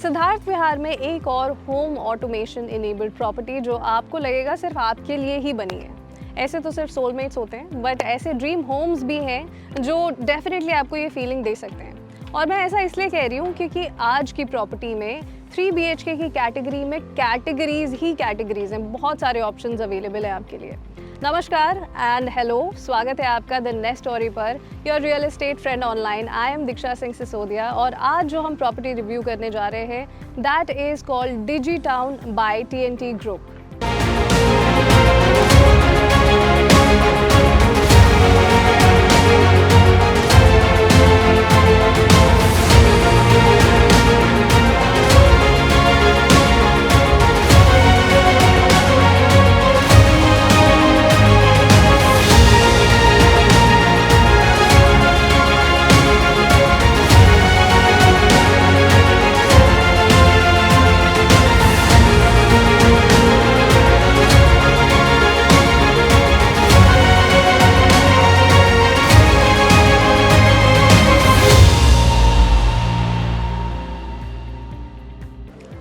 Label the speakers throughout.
Speaker 1: सिद्धार्थ विहार में एक और होम ऑटोमेशन इनेबल्ड प्रॉपर्टी जो आपको लगेगा सिर्फ आपके लिए ही बनी है। ऐसे तो सिर्फ सोलमेट्स होते हैं, बट ऐसे ड्रीम होम्स भी हैं जो डेफिनेटली आपको ये फीलिंग दे सकते हैं। और मैं ऐसा इसलिए कह रही हूँ क्योंकि आज की प्रॉपर्टी में 3 BHK की कैटेगरी में कैटेगरीज हैं, बहुत सारे ऑप्शंस अवेलेबल हैं आपके लिए। नमस्कार एंड हेलो, स्वागत है आपका द नेस्ट स्टोरी पर, your real estate friend online. I am Diksha Singh Sisodia और आज जो हम प्रॉपर्टी रिव्यू करने जा रहे हैं that is called digi town by TNT group.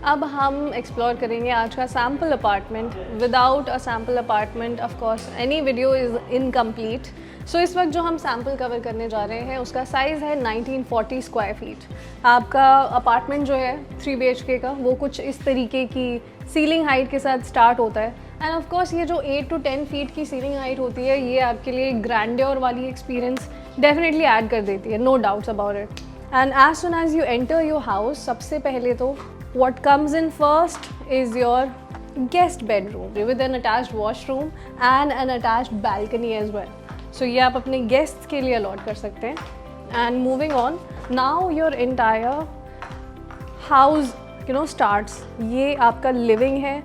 Speaker 1: अब हम एक्सप्लोर करेंगे आज का sample apartment. Without a sample apartment of course any video is incomplete. So इस वक्त जो हम सैम्पल कवर करने जा रहे हैं उसका साइज़ है 1940 स्क्वायर फीट। आपका अपार्टमेंट जो है 3 BHK का वो कुछ इस तरीके की सीलिंग हाइट के साथ स्टार्ट होता है। एंड ऑफ कोर्स ये जो 8 to 10 फीट की सीलिंग हाइट होती है ये आपके लिए ग्रैंड्योर वाली एक्सपीरियंस डेफिनेटली ऐड कर देती है, no doubts about it. And as soon as you enter your house, सबसे पहले तो what comes in first is your guest bedroom with an attached washroom and an attached balcony as well. So ये आप अपने guests के लिए allot कर सकते हैं. And moving on, now your entire house starts. ये आपका living है.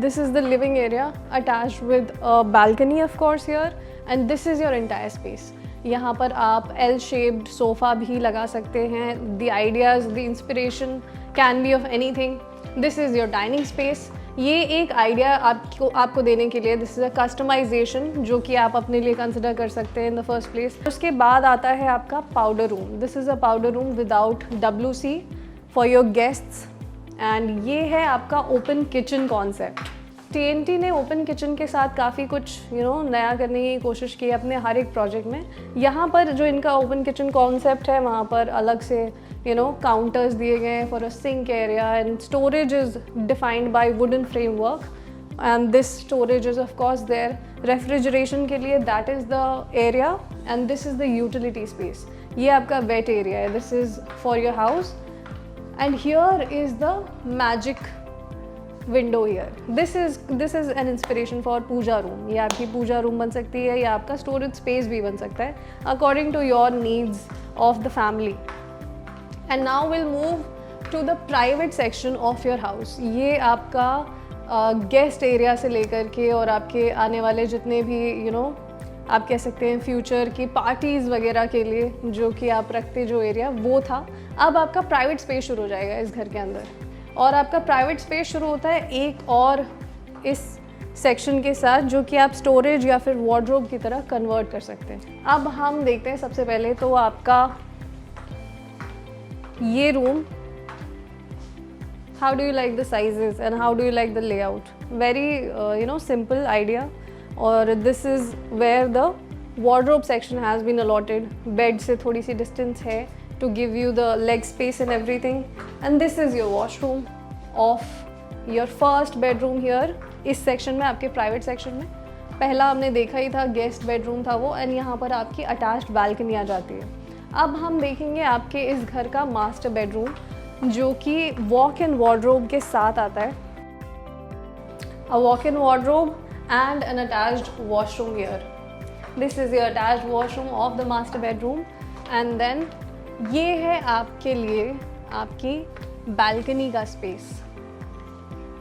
Speaker 1: This is the living area attached with a balcony of course here, and this is your entire space. यहाँ पर आप L-shaped सोफ़ा भी लगा सकते हैं. The ideas, the inspiration can be of anything. This is your dining space. ये एक idea आपको देने के लिए दिस इज़ अ कस्टमाइजेशन जो कि आप अपने लिए कंसिडर कर सकते हैं इन द फर्स्ट प्लेस। उसके बाद आता है आपका powder room. This is a powder room without WC for your guests and ये है आपका ओपन किचन कॉन्सेप्ट। TNT ने ओपन किचन के साथ काफ़ी कुछ नया करने की कोशिश की अपने हर एक प्रोजेक्ट में। यहाँ पर जो इनका ओपन किचन कॉन्सेप्ट है वहाँ पर अलग से काउंटर्स दिए गए हैं for a sink area and storage is defined by wooden framework and this storage is of course there refrigeration के लिए, that is the area and this is the utility space. ये आपका वेट एरिया है, this is for your house and here is the magic window here. This is an inspiration for puja room. ये आपकी पूजा room बन सकती है या आपका स्टोरेज स्पेस भी बन सकता है according to your needs of the family. And now will move to the private section of your house. ये आपका गेस्ट एरिया से लेकर के और आपके आने वाले जितने भी आप कह सकते हैं फ्यूचर की पार्टीज़ वगैरह के लिए जो कि आप रखते जो एरिया वो था, अब आपका प्राइवेट स्पेस शुरू हो जाएगा इस घर के अंदर। और आपका प्राइवेट स्पेस शुरू होता है एक और इस सेक्शन के साथ जो कि आप स्टोरेज या फिर वार्डरोब की तरह कन्वर्ट कर सकते हैं। अब हम देखते हैं सबसे पहले तो आपका ये room. How do you like the sizes and how do you like the layout? Very simple idea. और this is where the wardrobe section has been allotted. Bed से थोड़ी सी डिस्टेंस है to give you the leg space and everything, and this is your washroom of your first bedroom here। इस section में आपके private section में पहला हमने देखा ही था गेस्ट बेडरूम था वो, एंड यहाँ पर आपकी अटैच्ड बालकनी आ जाती है। अब हम देखेंगे आपके इस घर का मास्टर बेडरूम जो कि वॉक इन वार्डरोब के साथ आता है। A walk in wardrobe and an attached washroom here. This is your attached washroom of the master bedroom and then ये है आपके लिए आपकी बालकनी का स्पेस।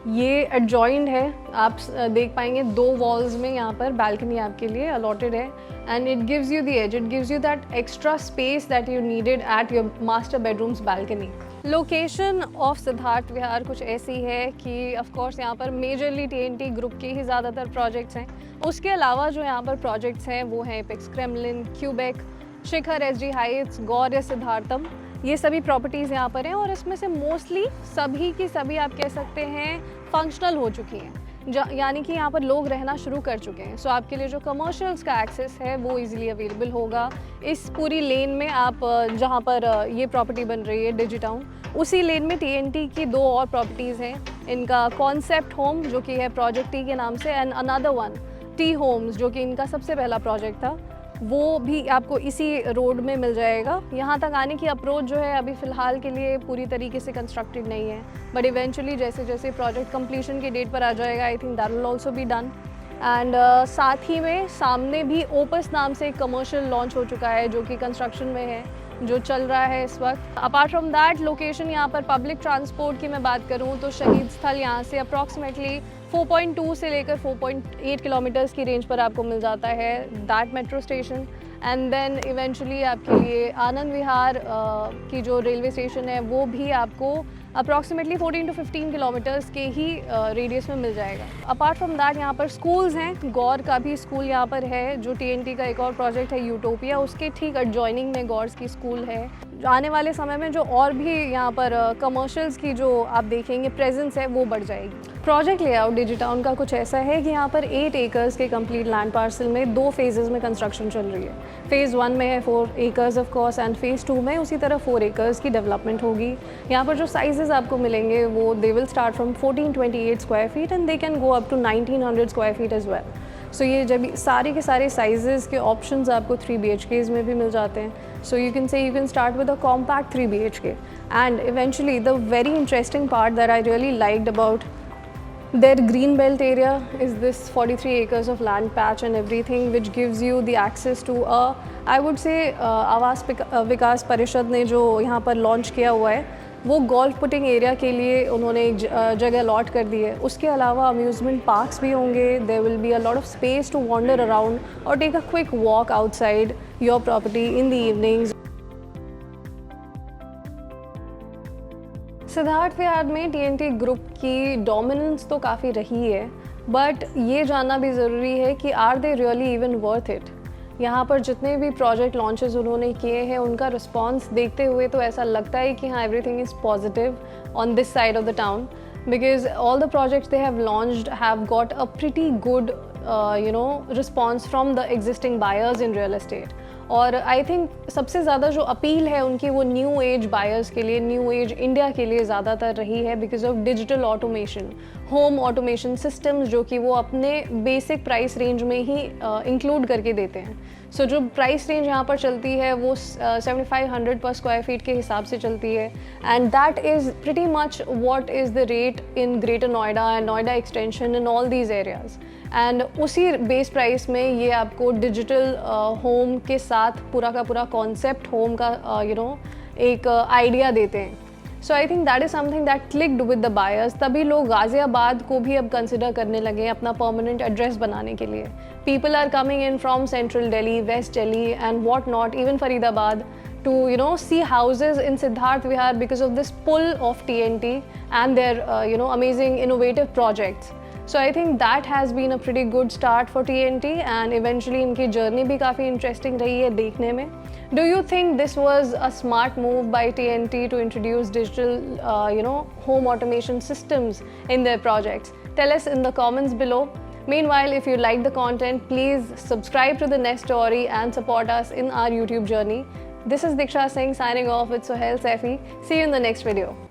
Speaker 1: ये एडजॉइंड है, आप देख पाएंगे 2 वॉल्स में यहाँ पर बालकनी आपके लिए अलॉटेड है and it gives you the edge, it gives you that extra space that you needed at your master bedrooms balcony. Location of Siddharth Vihar कुछ ऐसी है कि ऑफ कोर्स यहाँ पर मेजरली TNT ग्रुप के ही ज़्यादातर प्रोजेक्ट्स हैं। उसके अलावा जो यहाँ पर प्रोजेक्ट्स हैं वो हैं एपेक्स क्रेमलिन, क्यूबेक, शिखर SG हाइट्स, गौर्य सिद्धार्थम ये सभी प्रॉपर्टीज़ यहाँ पर हैं और इसमें से मोस्टली सभी की सभी आप कह सकते हैं फंक्शनल हो चुकी हैं, यानी कि यहाँ पर लोग रहना शुरू कर चुके हैं। सो आपके लिए जो कमर्शियल्स का एक्सेस है वो इजीली अवेलेबल होगा। इस पूरी लेन में आप जहाँ पर ये प्रॉपर्टी बन रही है डिजिटाउन, उसी लेन में टीएनटी की 2 और प्रॉपर्टीज़ हैं। इनका कॉन्सेप्ट होम जो कि है प्रोजेक्ट टी के नाम से, and another one T homes जो कि इनका सबसे पहला प्रोजेक्ट था, वो भी आपको इसी रोड में मिल जाएगा। यहाँ तक आने की अप्रोच जो है अभी फ़िलहाल के लिए पूरी तरीके से कंस्ट्रक्टेड नहीं है, बट इवेंचुअली जैसे जैसे प्रोजेक्ट कंप्लीशन की डेट पर आ जाएगा, आई think that will also be done. And साथ ही में सामने भी ओपस नाम से एक कमर्शियल लॉन्च हो चुका है जो कि कंस्ट्रक्शन में है, जो चल रहा है इस वक्त। अपार्ट फ्रॉम दैट लोकेशन, यहाँ पर पब्लिक ट्रांसपोर्ट की मैं बात करूँ तो शहीद स्थल यहाँ से अप्रॉक्सीमेटली 4.2 से लेकर 4.8 किलोमीटर्स की रेंज पर आपको मिल जाता है that metro station. And then eventually आपके लिए आनंद विहार की जो रेलवे स्टेशन है वो भी आपको अप्रॉक्सीमेटली 14 to 15 किलोमीटर्स के ही रेडियस में मिल जाएगा। अपार्ट फ्रॉम दैट यहाँ पर स्कूल्स हैं, गौर का भी स्कूल यहाँ पर है, जो टीएनटी का एक और प्रोजेक्ट है यूटोपिया, उसके ठीक एडजॉइनिंग में गौर्स की स्कूल है। आने वाले समय में जो और भी यहाँ पर कमर्शियल्स की जो आप देखेंगे प्रेजेंस है वो बढ़ जाएगी। प्रोजेक्ट लेआउट डिजिटाउन का कुछ ऐसा है कि यहाँ पर 8 एकर्स के कंप्लीट लैंड पार्सल में 2 फेजेस में कंस्ट्रक्शन चल रही है। फेज़ 1 में है 4 acres of course, and phase 2 में उसी तरह 4 एकर्स की डेवलपमेंट होगी। यहाँ पर जो साइजेस आपको मिलेंगे वो they will start from 1428 square feet and they can go up to 1900 square feet as well. So ये जब सारे के सारे साइजेस के ऑप्शंस आपको 3 BHKs में भी मिल जाते हैं। So you can say you can start with a compact 3 BHK, and eventually the very interesting part that I really liked about their green belt area is this 43 acres of land patch and everything, which gives you the access to a, I would say आवास विकास परिषद ने जो यहाँ पर launch किया हुआ है वो गोल्फ पुटिंग एरिया के लिए उन्होंने एक जगह अलॉट कर दी है। उसके अलावा अम्यूज़मेंट पार्क्स भी होंगे, there will be a lot of space to wander around और take a quick walk outside your property in the evenings. Siddharth Vihar में टीएनटी ग्रुप की डोमिनेंस तो काफ़ी रही है, बट ये जानना भी ज़रूरी है कि are they really even worth it. यहाँ पर जितने भी प्रोजेक्ट लॉन्चेस उन्होंने किए हैं उनका रिस्पांस देखते हुए तो ऐसा लगता है कि हाँ everything is positive on this side of the town, because all the projects they have launched have got a pretty good response from the existing buyers in real estate. और आई थिंक सबसे ज़्यादा जो appeal है उनकी वो new age buyers के लिए, new age India के लिए ज़्यादातर रही है, because of digital automation, home automation systems जो कि वो अपने बेसिक प्राइस रेंज में ही इंक्लूड करके देते हैं। सो जो प्राइस रेंज यहाँ पर चलती है वो 7500 पर स्क्वायर फीट के हिसाब से चलती है, and that is pretty much what is the rate in greater Noida and Noida extension in all these areas. And उसी बेस प्राइस में ये आपको डिजिटल होम के साथ पूरा का पूरा कॉन्सेप्ट होम का एक आइडिया देते हैं। So I think that is something that clicked with the buyers. तभी लोग गाज़ियाबाद को भी अब कंसिडर करने लगे हैं अपना परमानेंट एड्रेस बनाने के लिए। People are coming in from central Delhi, west Delhi and what not, even Faridabad, to see houses in Siddharth Vihar because of this pull of TNT and their amazing innovative projects. So I think that has been a pretty good start for TNT, and eventually इनकी journey भी काफ़ी interesting रही है देखने में। Do you think this was a smart move by TNT to introduce digital home automation systems in their projects? Tell us in the comments below. Meanwhile, if you like the content, please subscribe to the next story and support us in our YouTube journey. This is Diksha Singh signing off with Sohail Saifi. See you in the next video.